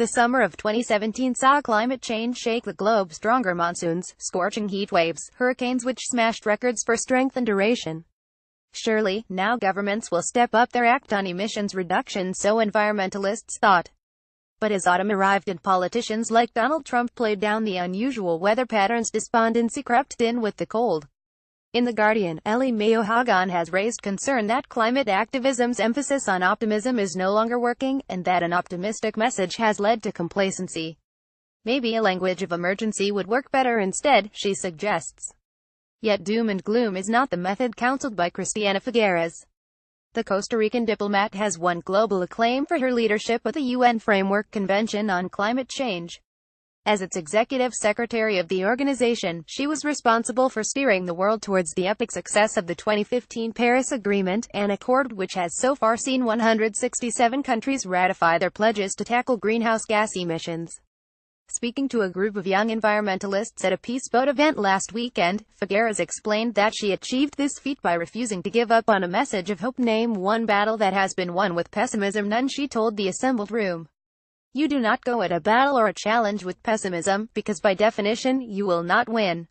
The summer of 2017 saw climate change shake the globe. Stronger monsoons, scorching heat waves, hurricanes which smashed records for strength and duration. Surely, now governments will step up their act on emissions reduction, so environmentalists thought. But as autumn arrived and politicians like Donald Trump played down the unusual weather patterns, despondency crept in with the cold. In The Guardian, Ellie Mayo Hagan has raised concern that climate activism's emphasis on optimism is no longer working, and that an optimistic message has led to complacency. Maybe a language of emergency would work better instead, she suggests. Yet doom and gloom is not the method counseled by Christiana Figueres. The Costa Rican diplomat has won global acclaim for her leadership at the UN Framework Convention on Climate Change. As its executive secretary of the organization, she was responsible for steering the world towards the epic success of the 2015 Paris Agreement, an accord which has so far seen 167 countries ratify their pledges to tackle greenhouse gas emissions. Speaking to a group of young environmentalists at a Peace Boat event last weekend, Figueres explained that she achieved this feat by refusing to give up on a message of hope. Name one battle that has been won with pessimism. None, she told the assembled room. You do not go at a battle or a challenge with pessimism, because by definition, you will not win.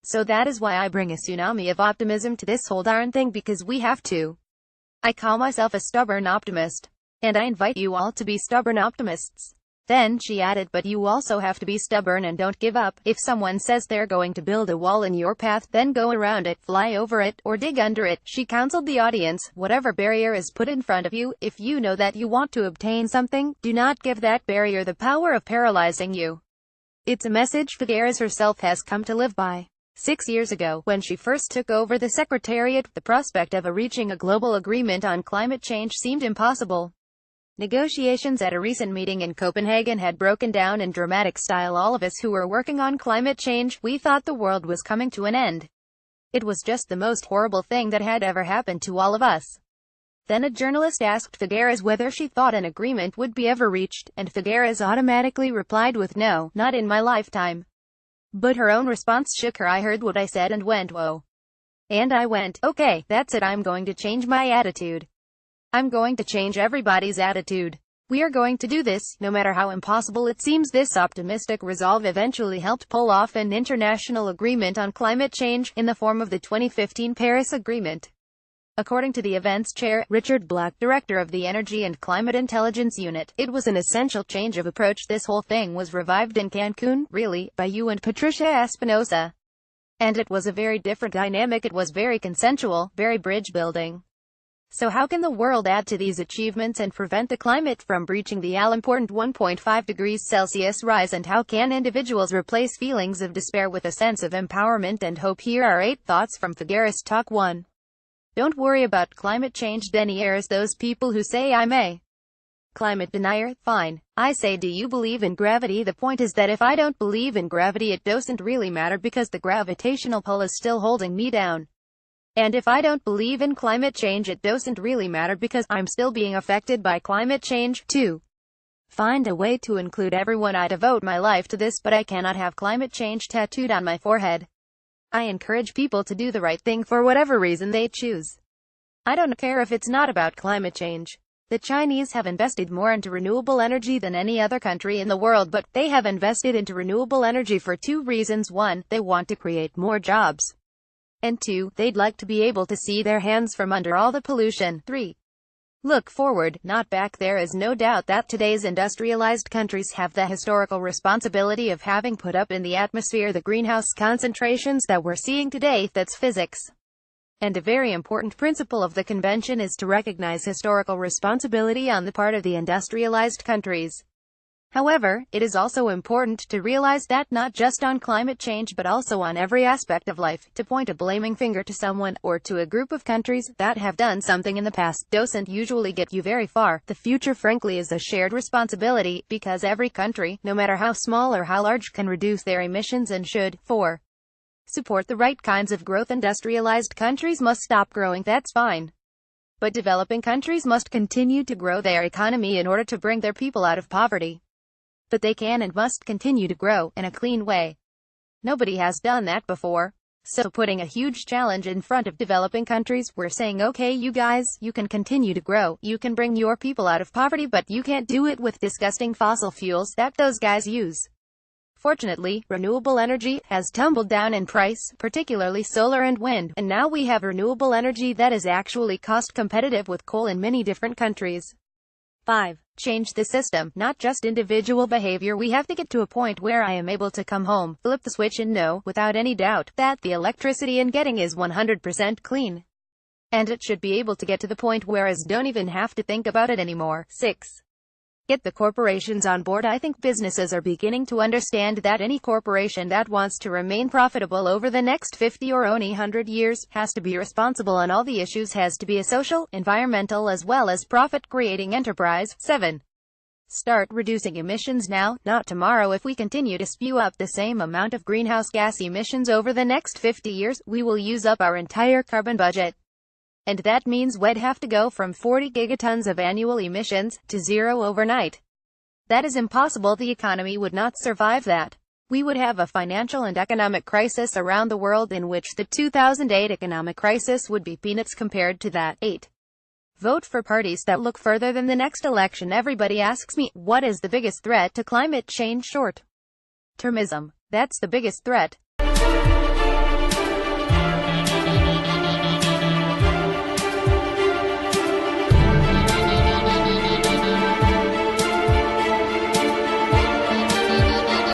So that is why I bring a tsunami of optimism to this whole darn thing, because we have to. I call myself a stubborn optimist. And I invite you all to be stubborn optimists. Then, she added, but you also have to be stubborn and don't give up. If someone says they're going to build a wall in your path, then go around it, fly over it, or dig under it. She counseled the audience, whatever barrier is put in front of you, if you know that you want to obtain something, do not give that barrier the power of paralyzing you. It's a message Figueres herself has come to live by. 6 years ago, when she first took over the secretariat, the prospect of reaching a global agreement on climate change seemed impossible. Negotiations at a recent meeting in Copenhagen had broken down in dramatic style. All of us who were working on climate change, we thought the world was coming to an end. It was just the most horrible thing that had ever happened to all of us. Then a journalist asked Figueres whether she thought an agreement would be ever reached, and Figueres automatically replied with no, not in my lifetime. But her own response shook her. I heard what I said and went, whoa. And I went, okay, that's it, I'm going to change my attitude. I'm going to change everybody's attitude. We are going to do this, no matter how impossible it seems. This optimistic resolve eventually helped pull off an international agreement on climate change, in the form of the 2015 Paris Agreement. According to the event's chair, Richard Black, director of the Energy and Climate Intelligence Unit, it was an essential change of approach. This whole thing was revived in Cancun, really, by you and Patricia Espinosa. And it was a very different dynamic. It was very consensual, very bridge building. So how can the world add to these achievements and prevent the climate from breaching the all-important 1.5 degrees Celsius rise, and how can individuals replace feelings of despair with a sense of empowerment and hope? Here are 8 thoughts from Figueres. Talk 1. Don't worry about climate change. Deniers those people who say I'm a climate denier. Fine. I say, do you believe in gravity? The point is that if I don't believe in gravity, it doesn't really matter, because the gravitational pull is still holding me down. And if I don't believe in climate change, it doesn't really matter, because I'm still being affected by climate change. 2. Find a way to include everyone. I devote my life to this, but I cannot have climate change tattooed on my forehead. I encourage people to do the right thing for whatever reason they choose. I don't care if it's not about climate change. The Chinese have invested more into renewable energy than any other country in the world, but they have invested into renewable energy for 2 reasons. 1, they want to create more jobs. And 2, they'd like to be able to see their hands from under all the pollution. 3. Look forward, not back. There is no doubt that today's industrialized countries have the historical responsibility of having put up in the atmosphere the greenhouse concentrations that we're seeing today. That's physics. And a very important principle of the convention is to recognize historical responsibility on the part of the industrialized countries. However, it is also important to realize that not just on climate change but also on every aspect of life, to point a blaming finger to someone, or to a group of countries, that have done something in the past, doesn't usually get you very far. The future, frankly, is a shared responsibility, because every country, no matter how small or how large, can reduce their emissions and should. 4. Support the right kinds of growth. Industrialized countries must stop growing, that's fine. But developing countries must continue to grow their economy in order to bring their people out of poverty. But they can and must continue to grow, in a clean way. Nobody has done that before. So putting a huge challenge in front of developing countries, we're saying, okay, you guys, you can continue to grow, you can bring your people out of poverty, but you can't do it with disgusting fossil fuels that those guys use. Fortunately, renewable energy has tumbled down in price, particularly solar and wind, and now we have renewable energy that is actually cost competitive with coal in many different countries. 5. Change the system, not just individual behavior. We have to get to a point where I am able to come home, flip the switch and know, without any doubt, that the electricity I'm getting is 100% clean. And it should be able to get to the point where I don't even have to think about it anymore. 6. Get the corporations on board. I think businesses are beginning to understand that any corporation that wants to remain profitable over the next 50 or only 100 years has to be responsible on all the issues, has to be a social, environmental as well as profit-creating enterprise. 7. Start reducing emissions now, not tomorrow. If we continue to spew up the same amount of greenhouse gas emissions over the next 50 years, we will use up our entire carbon budget. And that means we'd have to go from 40 gigatons of annual emissions to zero overnight. That is impossible. The economy would not survive that. We would have a financial and economic crisis around the world in which the 2008 economic crisis would be peanuts compared to that. 8. Vote for parties that look further than the next election. Everybody asks me, what is the biggest threat to climate change? Short-termism. That's the biggest threat.